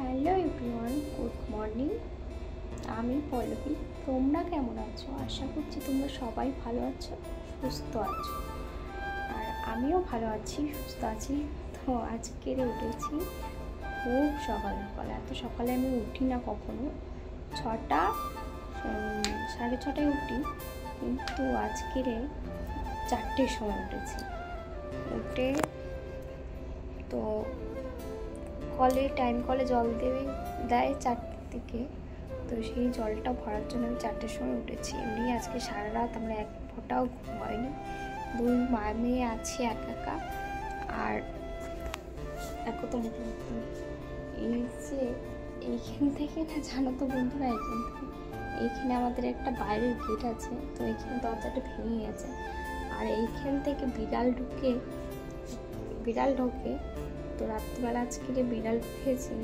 Hello everyone, good morning. আমি পল্লবী। তোমরা কেমন আছো? আশা করছি তোমরা সবাই ভালো আছো, সুস্থ আছো। আর আমিও ভালো আছি, সুস্থ আছি। তো আজকের উঠেছি খুব সকাল সকাল। এত সকালে আমি উঠি না কখনো, 6টা 6:30টায় উঠি, কিন্তু আজকের 4টের সময় উঠেছি। উঠে তো কলে জল দেয় 4টের দিকে, তো সেই জলটা ভরার জন্য আমি 4টের সময় উঠেছি। এমনি আজকে সারা রাত আমরা এক ফোঁটাও ঘুম হয়নি, 2 মেয়ে আছি একা। আর দেখো তো এই যে এইখান থেকে না, জানো তো বন্ধুরা, এইখানে আমাদের একটা বাইরের গেট আছে, তো এইখানে দরজাটা ভেঙে গেছে। আর এইখান থেকে বিড়াল ঢোকে। তো রাত্রিবেলা আজকে বিড়াল ঢুকেছিল,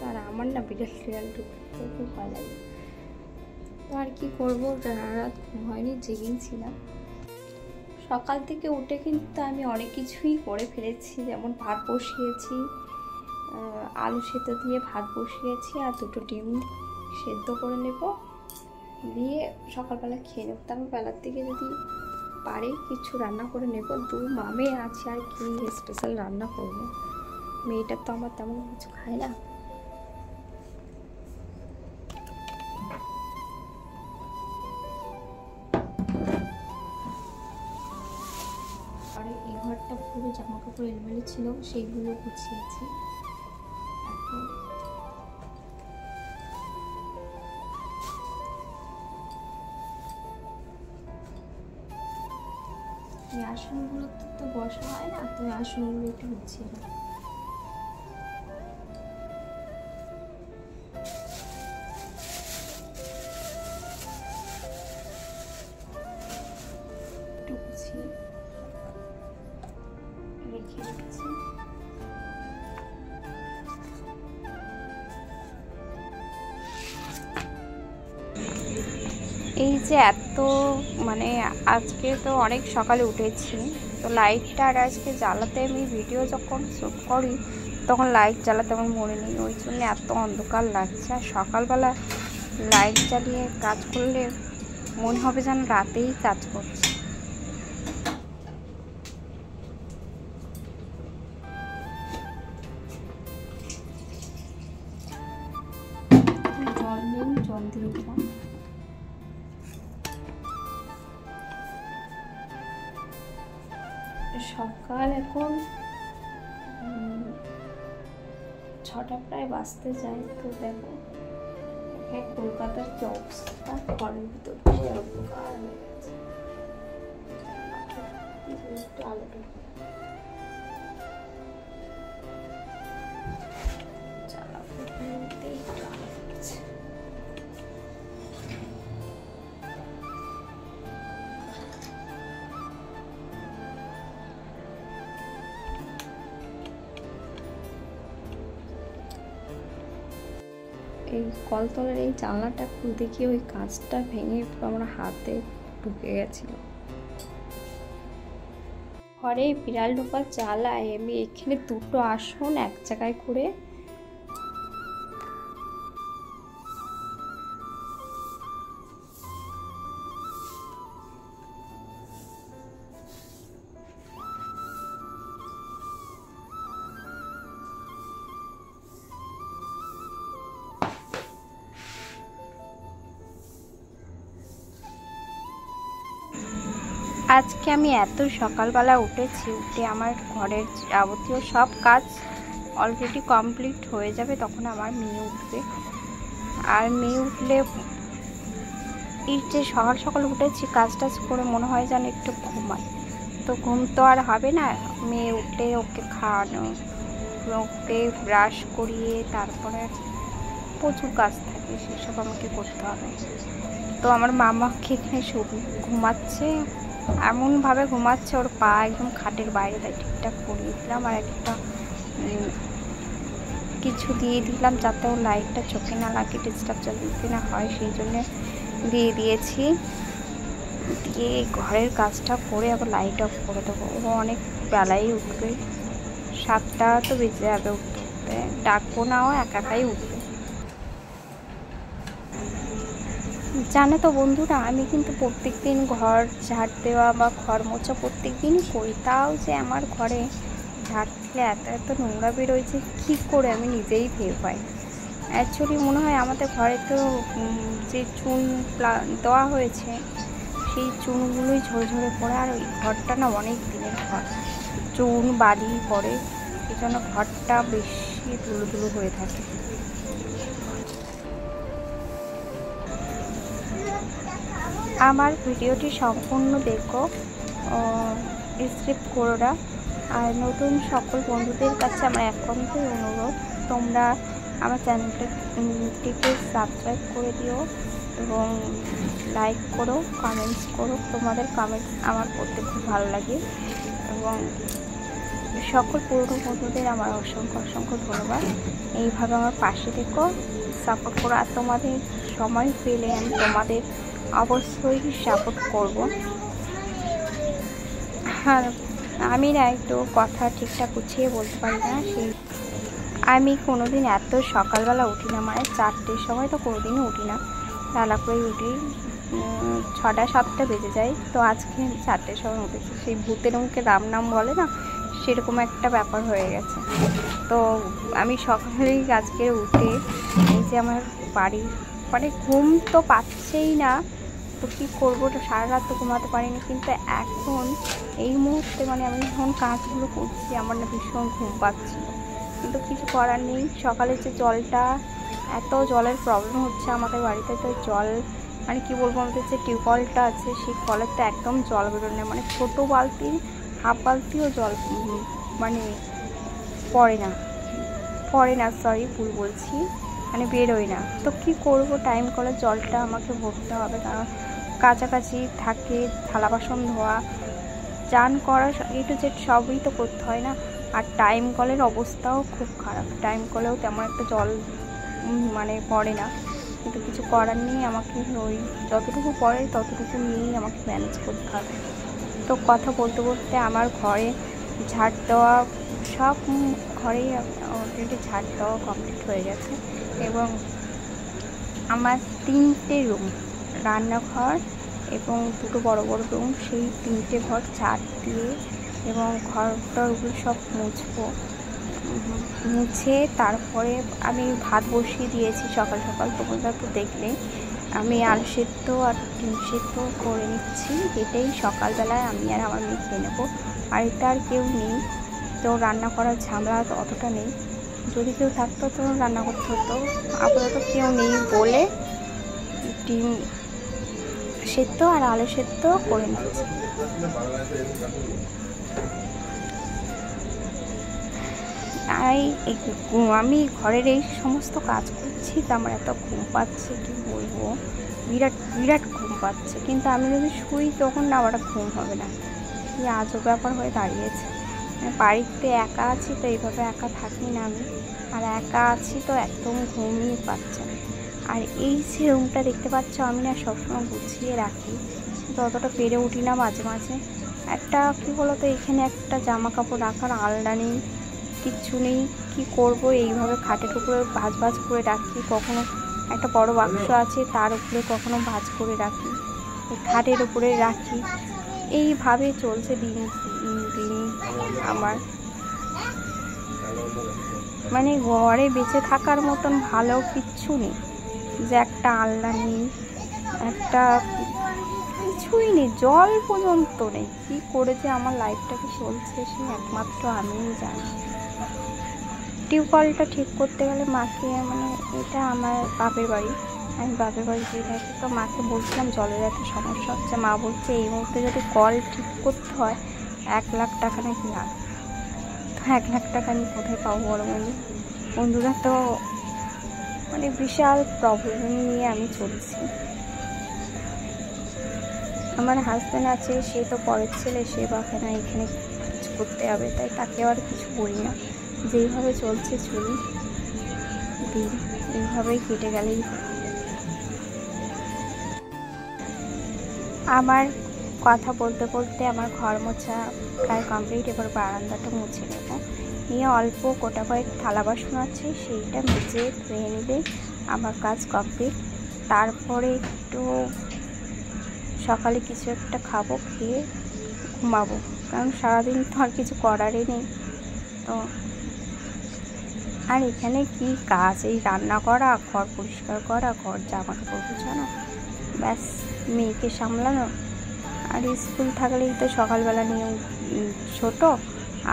আর আমার না বিড়াল ঢুকতে খুব ভয় লাগে। তো আর কি করবো, সারা রাত ঘুম হয়নি, জেগেছিলাম। সকাল থেকে উঠে কিন্তু আমি অনেক কিছুই করে ফেলেছি, যেমন ভাত বসিয়েছি, আলু সেদ্ধ দিয়ে ভাত বসিয়েছি, আর 2টো ডিম সেদ্ধ করে নেব, দিয়ে সকালবেলা খেয়ে নেব। তারপর বেলার দিকে যদি পারি কিছু রান্না করে নেব। 2 মামে আছে, আর কি স্পেশাল রান্না করবো। মেয়েটা তো আমার তেমন কিছু খায় না। আর এই ঘরটা পুরো জামা কাপড় এলোমেলো ছিল, সেইগুলো গুছিয়েছি। এই আসনগুলো তো বসা হয় না, তো আসনগুলো একটু গুছিয়ে নেব। এই যে এত আজকে তো অনেক সকালে উঠেছি, তো লাইটটা আর আজকে জ্বালাতে, আমি ভিডিও যখন শ্যুট করি তখন লাইট জ্বালাতে আমার মনে নেই, ওই জন্য এত অন্ধকার লাগছে। আর সকালবেলা লাইট জ্বালিয়ে কাজ করলে মনে হবে যেন রাতেই কাজ করছি। জল দিয়ে দিলাম। সকাল এখন 6টা প্রায় বাজতে যায়। তো দেখো কলকাতার কি অবস্থা, ঘরের ভিতর অন্ধকার হয়ে গেছে। একটু আলোটা এই কলতলের এই জানলাটা খুলতে গিয়ে ওই কাঁচটা ভেঙে আমার হাতে ঢুকে গেছিল। ঘরে বিড়াল ঢোকার জ্বালায় আমি এখানে 2টো আসন এক জায়গায় করে আজকে আমি এত সকালবেলা উঠেছি। উঠে আমার ঘরের যাবতীয় সব কাজ অলরেডি কমপ্লিট হয়ে যাবে, তখন আমার মেয়ে উঠবে। আর মেয়ে উঠলে এই যে সকাল সকাল উঠেছি, কাজ টাজ করে মনে হয় যেন একটু ঘুমাই, তো ঘুম তো আর হবে না। মেয়ে উঠলে ওকে খাওয়ানো, ওকে ব্রাশ করিয়ে, তারপরে প্রচুর কাজ থাকে, সেসব আমাকে করতে হবে। তো আমার মামাকে এখানে ঘুমাচ্ছে, এমনভাবে ঘুমাচ্ছে ওর পা একদম খাটের বাইরে, তাই ঠিকঠাক করিয়ে দিলাম। আর একটা কিছু দিয়ে দিলাম যাতে ওর লাইটটা চোখে না লাগে, ডিস্টার্ব দিতে না হয়, সেই জন্য দিয়ে দিয়েছি। দিয়ে ঘরের কাজটা করে আবার লাইট অফ করে দেবো। ও অনেক বেলায় উঠবে, 7টা তো বেজে যাবে উঠতে। উঠতে, ডাকবো না, ও একা একাই উঠবে। জানো তো বন্ধুরা, আমি কিন্তু প্রত্যেক দিন ঘর ঝাড় দেওয়া বা ঘর মোছা প্রত্যেক দিনই করি, তাও যে আমার ঘরে ঝাড় দিলে এত এত নোংরা বেরোয় কী করে আমি নিজেই ভেবে পাই। অ্যাকচুয়ালি মনে হয় আমাদের ঘরে তো যে চুন দেওয়া হয়েছে সেই চুনগুলোই ঝরে ঝরে পড়ে, আর ওই ঘরটা না অনেক দিনের ঘর, চুন বালি পড়ে, সেই জন্য ঘরটা বেশি ধুলো ধুলো হয়ে থাকে। আমার ভিডিওটি সম্পূর্ণ দেখো, স্কিপ করো না। আর নতুন সকল বন্ধুদের কাছে আমার একান্তই অনুরোধ, তোমরা আমার চ্যানেলটিকে সাবস্ক্রাইব করে দিও এবং লাইক করো, কমেন্টস করো। তোমাদের কমেন্টস আমার পড়তে খুব ভালো লাগে এবং সকল পুরনো বন্ধুদের আমার অসংখ্য অসংখ্য ধন্যবাদ। এইভাবে আমার পাশে থেকো, সাপোর্ট করো। আর তোমাদের সময় পেলে আমি তোমাদের অবশ্যই সাপোর্ট করব। আর আমি না একটু কথা ঠিকঠাক গুছিয়ে বলতে পারি না, সেই আমি কোনোদিন এত সকালবেলা উঠি না, মানে 4টের সময় তো কোনোদিনই উঠি না, বেলা করে উঠি 6টা 7টা বেজে যায়। তো আজকে 4টের সময় উঠেছি, সেই ভূতের মুখে রাম নাম বলে না, সেরকম একটা ব্যাপার হয়ে গেছে। তো আমি সকালেই আজকে উঠে এই যে আমার বাড়ির মানে ঘুম তো পাচ্ছেই না, তো কী করবো, সারা রাত তো ঘুমাতে পারিনি, কিন্তু এখন এই মুহূর্তে মানে আমি যখন কাজগুলো করছি আমার না ভীষণ ঘুম পাচ্ছিল, কিন্তু কিছু করার নেই। সকালে যে জলটা, এত জলের প্রবলেম হচ্ছে আমাদের বাড়িতে, তো জল মানে কি বলবো, আমাদের যে টিউবওয়েলটা আছে সেই কলের তো একদম জল বেরোয় না, মানে ছোটো বালতি হাফ বালতিও জল মানে পড়ে না, সরি ভুল বলছি, মানে বেরোয় না। তো কি করব, টাইম কলের জলটা আমাকে ভরতে হবে, কারণ কাছাকাছি থাকে, থালা বাসন ধোয়া, চান করা, একটু যে সবই তো করতে হয় না। আর টাইম কলের অবস্থাও খুব খারাপ, টাইম কলেও তেমন একটা জল মানে পড়ে না, কিন্তু কিছু করার নেই, আমাকে ওই যতটুকু পড়ে ততটুকু নিয়েই আমাকে ম্যানেজ করতে হবে। তো কথা বলতে বলতে আমার ঘরে ঝাড় দেওয়া, সব ঘরেই অলরেডি ঝাড় দেওয়া কমপ্লিট হয়ে গেছে এবং আমার 3টে রুম, রান্নাঘর এবং 2টো বড় বড় রুম, সেই 3টে ঘর ঝাড় দিয়ে এবং ঘরটাগুলো সব মুছে তারপরে আমি ভাত বসিয়ে দিয়েছি সকাল সকাল। তোমরা তো দেখলে আমি আলু সেদ্ধ আর ডিম সেদ্ধ করে নিচ্ছি, এটাই সকালবেলায় আমি আর আমার মেয়ে খেয়ে নেবো। আর এটা আর কেউ নেই, তো রান্না করার ঝামেলা তো অতটা নেই, যদি কেউ থাকতো তো রান্না করতে হতো, আপাতত কেউ নেই বলে ডিম সেদ্ধ আর আলু সেদ্ধ করে নিচ্ছি। আমি ঘরের এই সমস্ত কাজ করছি, তো আমার এত ঘুম পাচ্ছে কি বলবো, বিরাট বিরাট ঘুম পাচ্ছে, কিন্তু আমি যদি শুই তখন না আমার ঘুম হবে না, কি আজব ব্যাপার হয়ে দাঁড়িয়েছে। বাড়িতে একা আছি তো এইভাবে একা থাকি না আমি, আর একা আছি তো একদম ঘুমই পাচ্ছে না। আর এই যে রুমটা দেখতে পাচ্ছ, আমি না সবসময় গুছিয়ে রাখি, কিন্তু অতটা পেরে উঠি না মাঝে মাঝে। একটা কী বলতো, এখানে একটা জামা কাপড় রাখার আলনা নেই, কিচ্ছু নেই, কী করবো, এইভাবে খাটের উপরে ভাঁজ ভাঁজ করে রাখি, কখনো একটা বড় বাক্স আছে তার উপরে কখনো ভাঁজ করে রাখি, খাটের উপরে রাখি, এইভাবে চলছে দিন দিন আমার। মানে ঘরে বেঁচে থাকার মতন ভালো কিচ্ছু নেই, যে একটা আলনা নেই, একটা কিছুই নেই, জল পর্যন্ত নেই। কী করে যে আমার লাইফটাকে চলছে সে একমাত্র আমিই জানি। টিউবওয়েলটা ঠিক করতে গেলে মাকে, মানে এটা আমার বাপের বাড়ি, আমি বাপের বাড়ি গিয়ে থাকি, তো মাকে বলছিলাম জলের এত সমস্যা হচ্ছে, মা বলছে এই মুহূর্তে যদি কল ঠিক করতে হয় 1 লাখ টাকা নাকি লাগে। তো 1 লাখ টাকা আমি কোথায় পাবো বড় বন্ধুরা? তো মানে বিশাল প্রবলেম নিয়ে আমি চলছি। আমার হাজব্যান্ড আছে, সে তো পরের ছেলে, সে বাপে না, এখানে কিছু করতে হবে, তাই তাকে আর কিছু বলি না, যেইভাবে চলছে চলি, দিন এইভাবেই কেটে গেলেই। আমার কথা বলতে বলতে আমার ঘর মোছা প্রায় কমপ্লিট, এবার বারান্দাটা মুছে নেব। নিয়ে অল্প গোটা কয়েক থালা বাসন আছে, সেইটা মেজে ধুয়ে নিলে আমার কাজ কমপ্লিট। তারপরে একটু সকালে কিছু একটা খাবো, খেয়ে ঘুমাবো, কারণ সারাদিন তো আর কিছু করারই নেই। তো আর এখানে কি কাজ, এই রান্না করা, ঘর পরিষ্কার করা, ঘর জামা কাপড় গোছানো, ব্যাস মেয়েকে সামলানো। আর স্কুল থাকলেই তো সকালবেলা নিয়ে ছোট,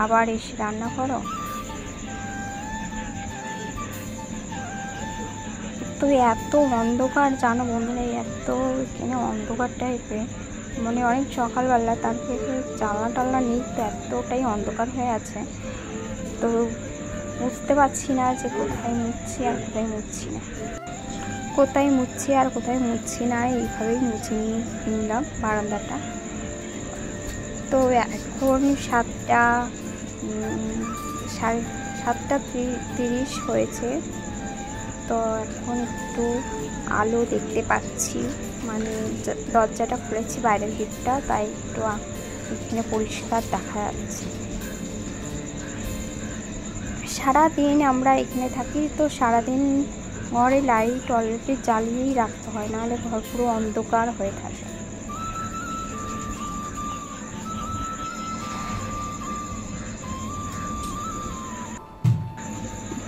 আবার এসে রান্না করো। তো এত অন্ধকার জানো বন্ধুরা, এত এখানে অন্ধকার টাইপের, মানে অনেক সকালবেলা, তারপরে জানলা টালনা নেই, তো এতটাই অন্ধকার হয়ে আছে। তো বুঝতে পারছি না যে কোথায় মুছছি আর কোথায় মুছছি না, কোথায় মুছছি আর কোথায় মুছছি না। এইভাবেই মুছে নিলাম বারান্দাটা। তো এখন 7:30 হয়েছে। তো এখন একটু আলো দেখতে পাচ্ছি, মানে দরজাটা খুলেছি বাইরের গেটটা, তাই একটু এখানে পরিষ্কার দেখা যাচ্ছে। সারাদিন আমরা এখানে থাকি, তো সারাদিন ঘরে লাইট অলরেডি জ্বালিয়েই রাখতে হয়, নাহলে ঘর পুরো অন্ধকার হয়ে থাকে।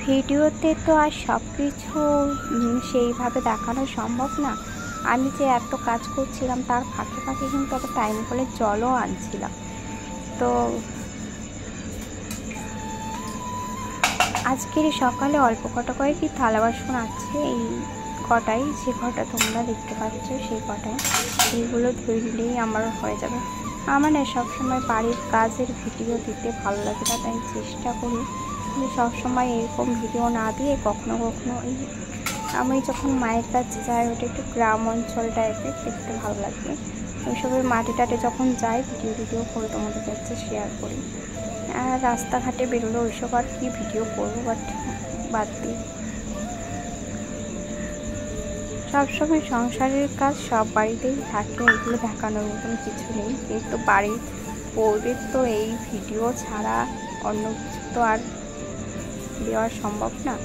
ভিডিওতে তো আর সব কিছু সেইভাবে দেখানো সম্ভব না। আমি যে এত কাজ করছিলাম তার ফাঁকে ফাঁকে কিন্তু একটা টাইম করে জলও আনছিলাম। তো আজকের সকালে অল্প কটা কয়েকই থালা বাসন আছে, এই কটাই, যে কটা তোমরা দেখতে পাচ্ছ সেই কটাই, এইগুলো ধুয়ে দিলেই আমার হয়ে যাবে। আমার না সবসময় বাড়ির কাজের ভিডিও দিতে ভালো লাগে না, তাই চেষ্টা করি সবসময় এরকম ভিডিও না দিয়ে কখনো কখনো আমি যখন মায়ের কাছে যাই, ওটা একটু গ্রাম অঞ্চল টাইপের, দেখতে ভালো লাগে। ওইসবের মাঠে টাটে যখন যাই ভিডিও করে তোমাদের কাছে শেয়ার করি। আর রাস্তাঘাটে বেরোলে ওইসব আর কি ভিডিও করবো, বাট বাদ দিই। সবসময় সংসারের কাজ সব বাড়িতেই থাকে, এগুলো দেখানোর মতন কিছু নেই, কিন্তু বাড়ির বউদের তো এই ভিডিও ছাড়া অন্য কিছু তো আর দেওয়া সম্ভব না।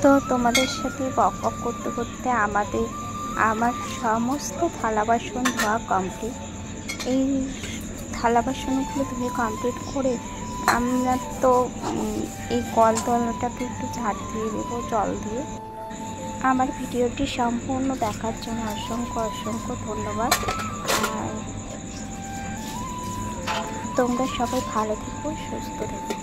তো তোমাদের সাথে বক বক করতে করতে আমার সমস্ত থালা বাসন ধোয়া কমপ্লিট। এই থালা বাসনগুলো ধুয়ে কমপ্লিট করে আমরা তো এই কলতলাটাকে একটু ঝাড় দিয়ে দেবো জল দিয়ে। আমার ভিডিওটি সম্পূর্ণ দেখার জন্য অসংখ্য অসংখ্য ধন্যবাদ। আর তোমরা সবাই ভালো থেকো, সুস্থ থেকো।